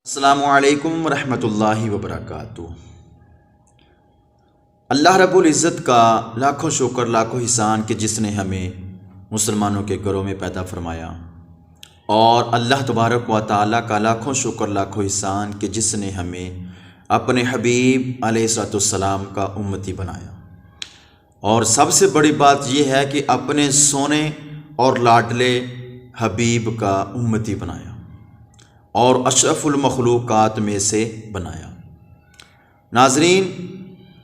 السلام علیکم ورحمۃ اللہ وبرکاتہ۔ اللہ رب العزت کا لاکھوں شکر لاکھوں احسان کہ جس نے ہمیں مسلمانوں کے گھروں میں پیدا فرمایا، اور اللہ تبارک و تعالیٰ کا لاکھوں شکر لاکھوں احسان کہ جس نے ہمیں اپنے حبیب علیہ السلام کا امتی بنایا۔ اور سب سے بڑی بات یہ ہے کہ اپنے سونے اور لاڈلے حبیب کا امتی بنایا اور اشرف المخلوقات میں سے بنایا۔ ناظرین،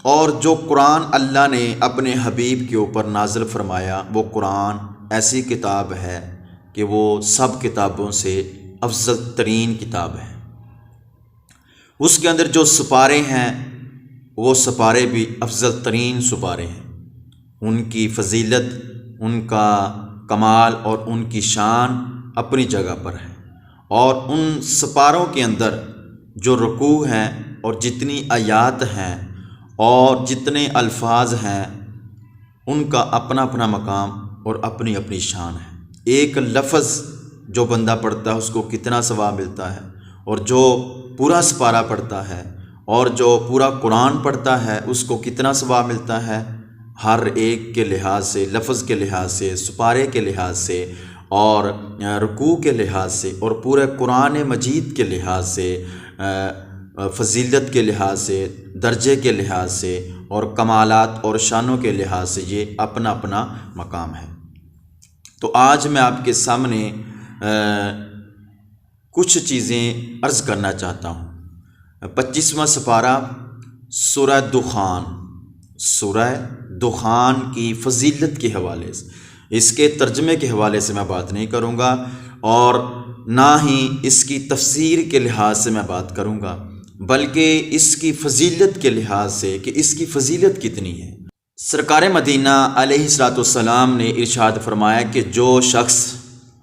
اور جو قرآن اللہ نے اپنے حبیب کے اوپر نازل فرمایا، وہ قرآن ایسی کتاب ہے کہ وہ سب کتابوں سے افضل ترین کتاب ہے۔ اس کے اندر جو سپارے ہیں وہ سپارے بھی افضل ترین سپارے ہیں۔ ان کی فضیلت، ان کا کمال اور ان کی شان اپنی جگہ پر ہے، اور ان سپاروں کے اندر جو رکوع ہیں اور جتنی آیات ہیں اور جتنے الفاظ ہیں، ان کا اپنا اپنا مقام اور اپنی اپنی شان ہے۔ ایک لفظ جو بندہ پڑھتا ہے اس کو کتنا ثواب ملتا ہے، اور جو پورا سپارہ پڑھتا ہے اور جو پورا قرآن پڑھتا ہے اس کو کتنا ثواب ملتا ہے، ہر ایک کے لحاظ سے، لفظ کے لحاظ سے، سپارے کے لحاظ سے اور رکوع کے لحاظ سے اور پورے قرآن مجید کے لحاظ سے، فضیلت کے لحاظ سے، درجے کے لحاظ سے اور کمالات اور شانوں کے لحاظ سے یہ اپنا اپنا مقام ہے۔ تو آج میں آپ کے سامنے کچھ چیزیں عرض کرنا چاہتا ہوں۔ 25واں سپارہ سورہ دخان، سورہ دخان کی فضیلت کے حوالے سے، اس کے ترجمے کے حوالے سے میں بات نہیں کروں گا، اور نہ ہی اس کی تفسیر کے لحاظ سے میں بات کروں گا، بلکہ اس کی فضیلت کے لحاظ سے کہ اس کی فضیلت کتنی ہے۔ سرکار مدینہ علیہ السلام نے ارشاد فرمایا کہ جو شخص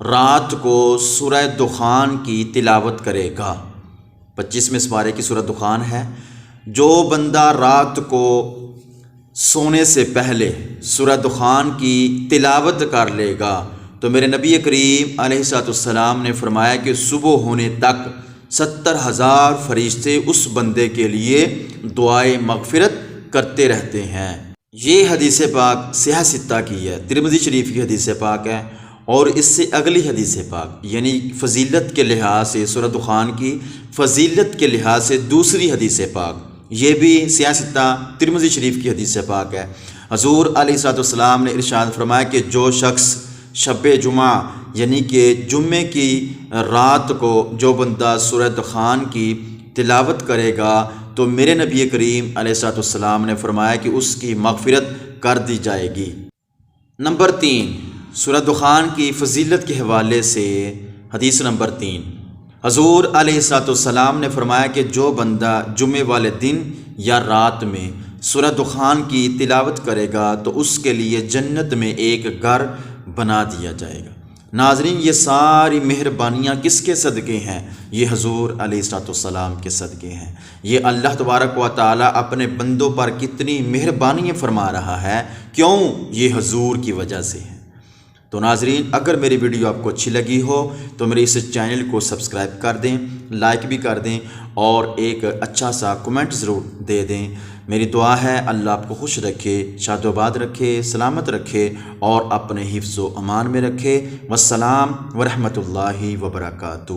رات کو سورہ دخان کی تلاوت کرے گا، 25ویں سپارے کی سورہ دخان ہے، جو بندہ رات کو سونے سے پہلے سورہ دخان کی تلاوت کر لے گا تو میرے نبی کریم علیہ السلام نے فرمایا کہ صبح ہونے تک 70,000 فرشتے اس بندے کے لیے دعائے مغفرت کرتے رہتے ہیں۔ یہ حدیث پاک صحیح ستہ کی ہے، ترمذی شریف کی حدیث پاک ہے، اور اس سے اگلی حدیث پاک یعنی فضیلت کے لحاظ سے، سورہ دخان کی فضیلت کے لحاظ سے دوسری حدیث پاک یہ بھی صحیح ستہ ترمذی شریف کی حدیث پاک ہے۔ حضور علیہ السلام نے ارشاد فرمایا کہ جو شخص شب جمعہ یعنی کہ جمعے کی رات کو جو بندہ سورہ دخان کی تلاوت کرے گا تو میرے نبی کریم علیہ السلام نے فرمایا کہ اس کی مغفرت کر دی جائے گی۔ نمبر 3، سورہ دخان کی فضیلت کے حوالے سے حدیث نمبر 3، حضور علیہ السلام نے فرمایا کہ جو بندہ جمعے والے دن یا رات میں سورہ دخان کی تلاوت کرے گا تو اس کے لیے جنت میں ایک گھر بنا دیا جائے گا۔ ناظرین، یہ ساری مہربانیاں کس کے صدقے ہیں؟ یہ حضور علیہ السلام کے صدقے ہیں۔ یہ اللہ تبارک و تعالیٰ اپنے بندوں پر کتنی مہربانیاں فرما رہا ہے، کیوں؟ یہ حضور کی وجہ سے ہے۔ تو ناظرین، اگر میری ویڈیو آپ کو اچھی لگی ہو تو میرے اس چینل کو سبسکرائب کر دیں، لائک بھی کر دیں اور ایک اچھا سا کمنٹ ضرور دے دیں۔ میری دعا ہے اللہ آپ کو خوش رکھے، شاد و آباد رکھے، سلامت رکھے اور اپنے حفظ و امان میں رکھے۔ والسلام ورحمۃ اللہ وبرکاتہ۔